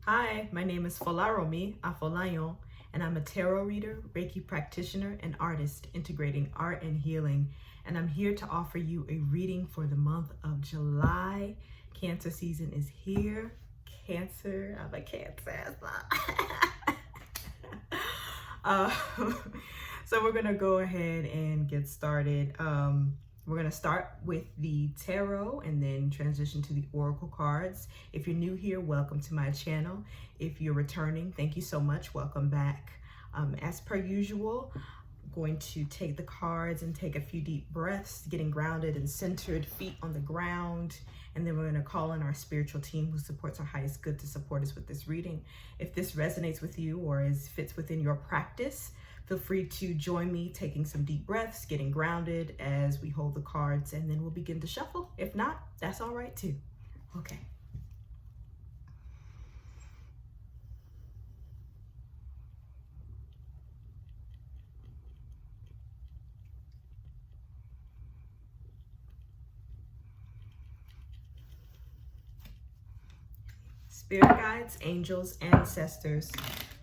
Hi, my name is Folaromi Afolayan, and I'm a tarot reader, Reiki practitioner, and artist integrating art and healing. And I'm here to offer you a reading for the month of July. Cancer season is here. Cancer, I'm a Cancer. uh, so we're gonna go ahead and get started. We're going to start with the tarot and then transition to the oracle cards. If you're new here, welcome to my channel. If you're returning, thank you so much. Welcome back. As per usual, I'm going to take the cards and take a few deep breaths, getting grounded and centered, feet on the ground. And then we're going to call in our spiritual team who supports our highest good to support us with this reading. If this resonates with you or fits within your practice, feel free to join me taking some deep breaths, getting grounded as we hold the cards, and then we'll begin to shuffle. If not, that's all right too. Okay. Spirit guides, angels, ancestors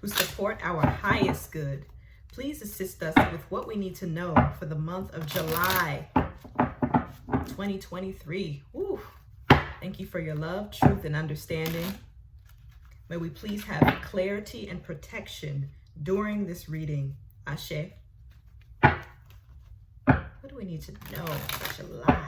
who support our highest good, please assist us with what we need to know for the month of July 2023. Woo. Thank you for your love, truth, and understanding. May we please have clarity and protection during this reading. Ashe. What do we need to know for July?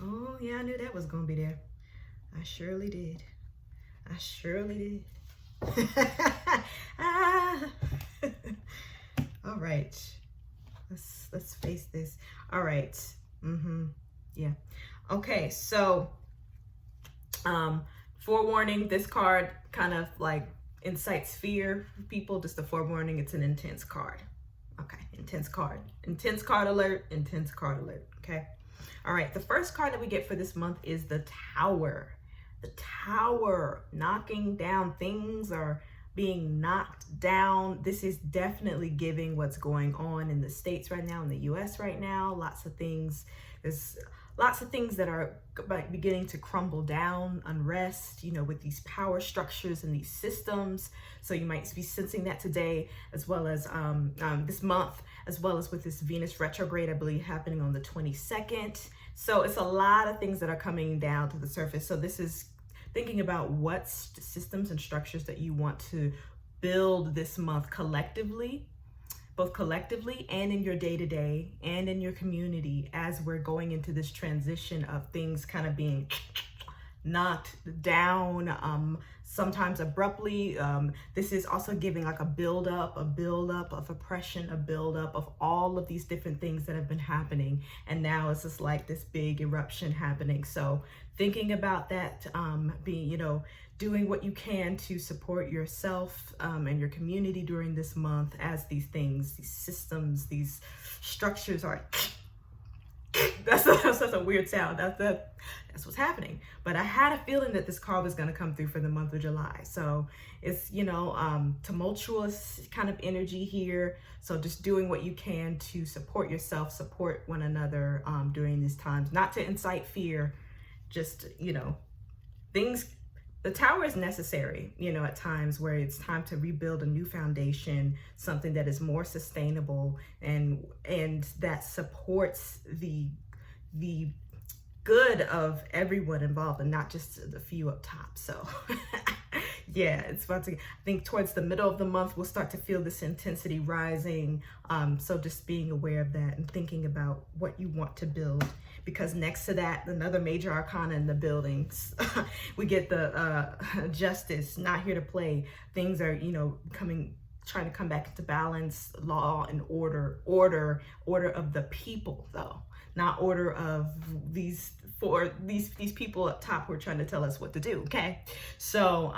Oh, yeah, I knew that was going to be there. I surely did. I surely did. All right. Let's face this. All right. Yeah. Okay, so forewarning, this card kind of like incites fear for people. Just a forewarning, it's an intense card. Okay, intense card. Intense card alert, intense card alert. Okay. All right, the first card that we get for this month is the Tower. The Tower, knocking down. Things are being knocked down. This is definitely giving what's going on in the States right now, in the US right now. Lots of things. There's lots of things that are beginning to crumble down, unrest, with these power structures and these systems. So you might be sensing that today, as well as this month, as well as with this Venus retrograde, I believe, happening on the 22nd. So it's a lot of things that are coming down to the surface. So this is thinking about what systems and structures that you want to build this month collectively, both collectively and in your day-to-day and in your community, as we're going into this transition of things kind of being knocked down, sometimes abruptly. This is also giving like a buildup of oppression, a buildup of all of these different things that have been happening. And now it's just like this big eruption happening. So thinking about that, doing what you can to support yourself and your community during this month as these things, these systems, these structures are that's a weird sound. That's what's happening. But I had a feeling that this card was going to come through for the month of July. So it's, tumultuous kind of energy here. So just doing what you can to support yourself, support one another during these times, not to incite fear, just, things. The Tower is necessary, at times where it's time to rebuild a new foundation, something that is more sustainable and that supports the good of everyone involved and not just the few up top. So yeah, it's about to, I think towards the middle of the month, we'll start to feel this intensity rising. So just being aware of that and thinking about what you want to build. Because next to that, another major arcana in the buildings, we get the Justice, not here to play. Things are, trying to come back into balance, law and order of the people, though, not order of these people up top who are trying to tell us what to do. Okay, so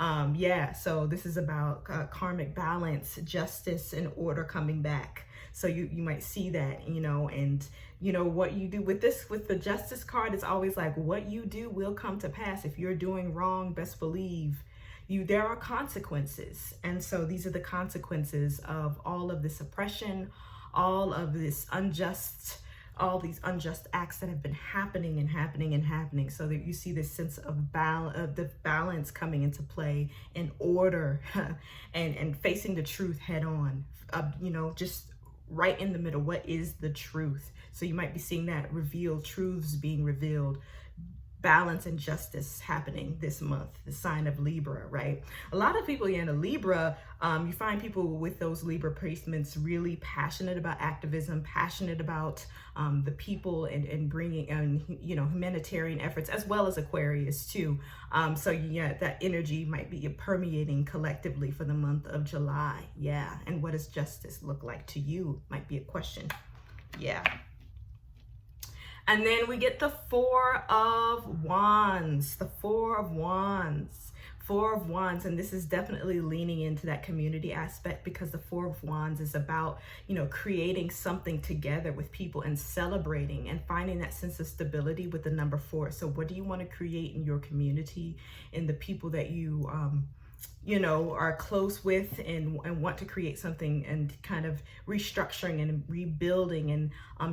so this is about karmic balance, justice, and order coming back. So you might see that, you know, and you know what you do with this, with the Justice card, it's always like what you do will come to pass. If you're doing wrong, best believe there are consequences. And so these are the consequences of all of this oppression, all of this all these unjust acts that have been happening and happening and happening, so that you see this sense of the balance coming into play, and order, and facing the truth head on, you know, just right in the middle. What is the truth? So you might be seeing that truths being revealed, balance and justice happening this month, the sign of Libra, right? A lot of people in a Libra, you find people with those Libra placements really passionate about activism, passionate about the people, and bringing, you know, humanitarian efforts, as well as Aquarius too. So yeah, that energy might be permeating collectively for the month of July. Yeah. And what does justice look like to you? Might be a question. Yeah. And then we get the Four of Wands, the Four of Wands. Four of Wands, and this is definitely leaning into that community aspect, because the Four of Wands is about, you know, creating something together with people and celebrating and finding that sense of stability with the number 4. So what do you want to create in your community, in the people that you you know, are close with, and want to create something, and kind of restructuring and rebuilding, and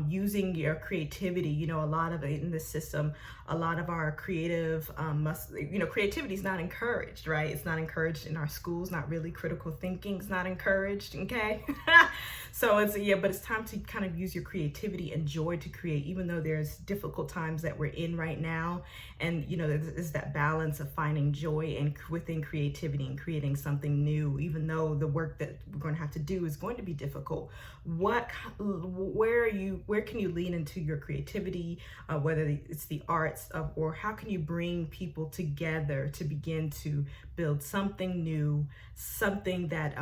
using your creativity. You know, a lot of it in the system, a lot of our creative creativity is not encouraged, right? It's not encouraged in our schools. Not really. Critical thinking is not encouraged. Okay. So but it's time to kind of use your creativity and joy to create, even though there's difficult times that we're in right now. And you know, there's that balance of finding joy and within creativity, and creating something new, even though the work that we're going to have to do is going to be difficult. Where can you lean into your creativity, whether it's the arts, or how can you bring people together to begin to build something new, something that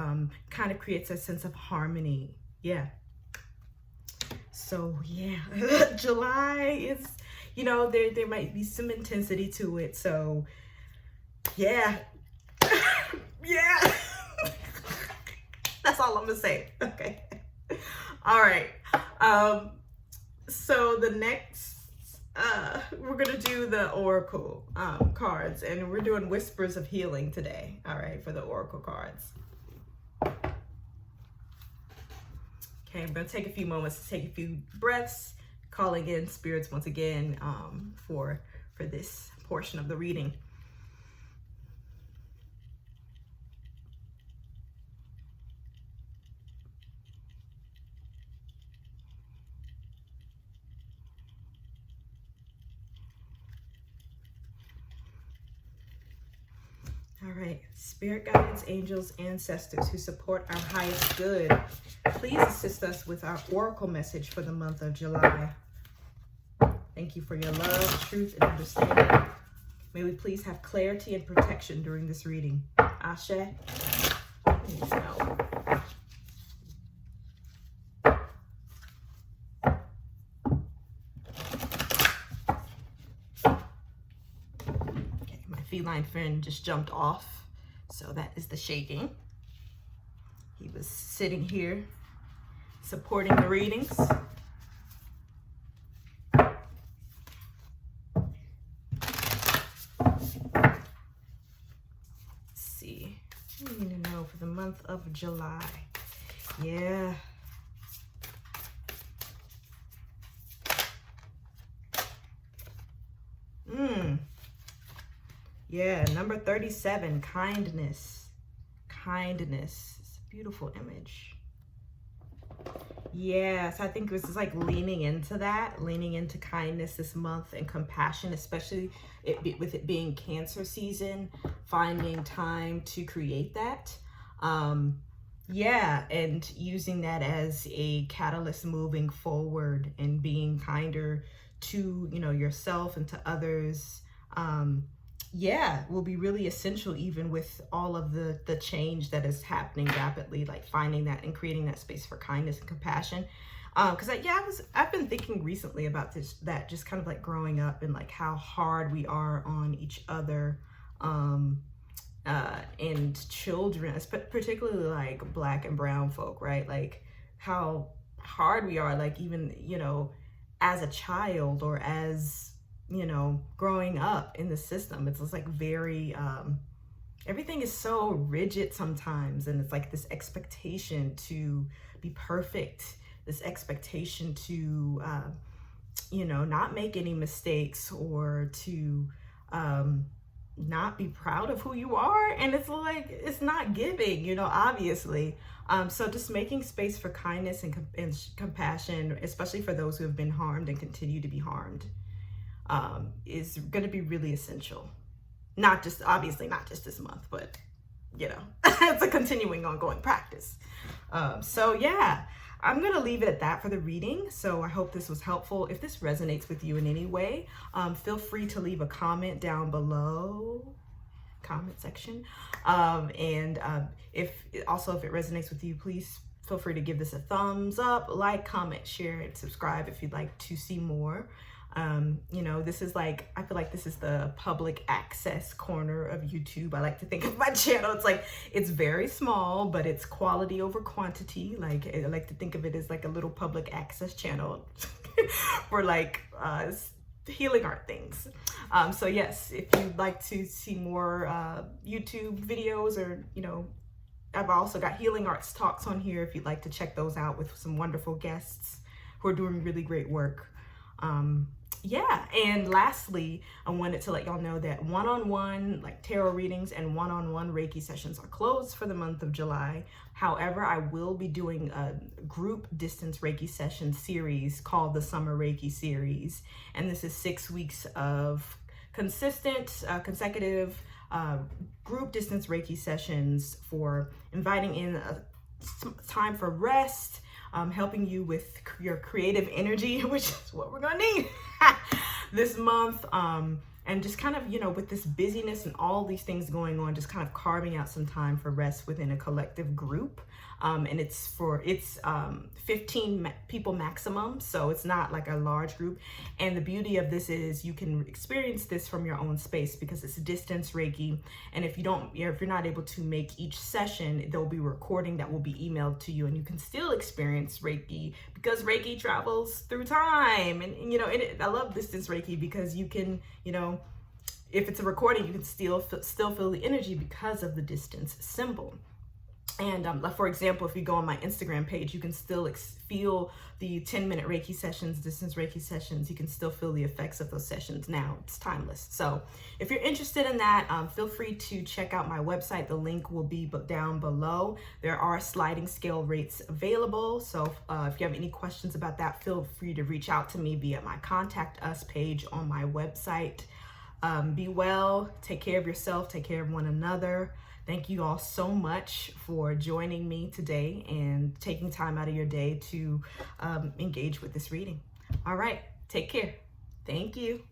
kind of creates a sense of harmony. Yeah. So yeah, July is, you know, there might be some intensity to it. So yeah. Yeah. That's all I'm gonna say. Okay. All right. So the next, we're gonna do the Oracle cards, and we're doing Whispers of Healing today. All right, for the Oracle cards. Okay, I'm gonna take a few moments to take a few breaths, calling in spirits once again for this portion of the reading. All right, spirit guides, angels, ancestors who support our highest good, please assist us with our oracle message for the month of July. Thank you for your love, truth, and understanding. May we please have clarity and protection during this reading. Ashe. Feline friend just jumped off, so that is the shaking. He was sitting here supporting the readings. Let's see, I need to know for the month of July. Yeah. Yeah, number 37, kindness. Kindness. It's a beautiful image. Yeah, so I think this is like leaning into that, leaning into kindness this month, and compassion, especially with it being Cancer season, finding time to create that. Yeah, and using that as a catalyst moving forward, and being kinder to, you know, yourself and to others. Yeah, will be really essential, even with all of the change that is happening rapidly, like finding that and creating that space for kindness and compassion. Because I've been thinking recently about that just kind of like growing up, and like how hard we are on each other, and children, particularly like Black and brown folk, right? Like how hard we are, like even, you know, as a child or as, you know, growing up in the system. It's just like very, everything is so rigid sometimes. And it's like this expectation to be perfect, this expectation to, you know, not make any mistakes or to, not be proud of who you are. And it's like, it's not giving, you know, obviously. So just making space for kindness and compassion, especially for those who have been harmed and continue to be harmed, is going to be really essential. Not just, obviously not just this month, but you know, it's a continuing ongoing practice. So yeah, I'm going to leave it at that for the reading. So I hope this was helpful. If this resonates with you in any way, feel free to leave a comment down below, comment section. If it resonates with you, please feel free to give this a thumbs up, like, comment, share, and subscribe if you'd like to see more. You know, this is like, I feel like this is the public access corner of YouTube. I like to think of my channel. It's like, it's very small, but it's quality over quantity. Like, I like to think of it as like a little public access channel for like, healing art things. So yes, if you'd like to see more, YouTube videos, or, you know, I've also got healing arts talks on here if you'd like to check those out with some wonderful guests who are doing really great work. Yeah, and lastly, I wanted to let y'all know that one-on-one like tarot readings and one-on-one Reiki sessions are closed for the month of July. However, I will be doing a group distance Reiki session series called the Summer Reiki series, and this is 6 weeks of consistent, consecutive group distance Reiki sessions for inviting in a time for rest, helping you with your creative energy, which is what we're gonna need this month, and just kind of, you know, with this busyness and all these things going on, just kind of carving out some time for rest within a collective group. And it's 15 people maximum, so it's not like a large group. And the beauty of this is you can experience this from your own space because it's distance Reiki. And if you're not able to make each session, there'll be a recording that will be emailed to you, and you can still experience Reiki because Reiki travels through time. And you know, I love distance Reiki because you can, you know, if it's a recording, you can still feel the energy because of the distance symbol. And for example, if you go on my Instagram page, you can still feel the 10-minute Reiki sessions, distance Reiki sessions. You can still feel the effects of those sessions now. It's timeless. So if you're interested in that, feel free to check out my website. The link will be down below. There are sliding scale rates available. So if you have any questions about that, feel free to reach out to me via my Contact Us page on my website. Be well, take care of yourself, take care of one another. Thank you all so much for joining me today and taking time out of your day to engage with this reading. All right, take care. Thank you.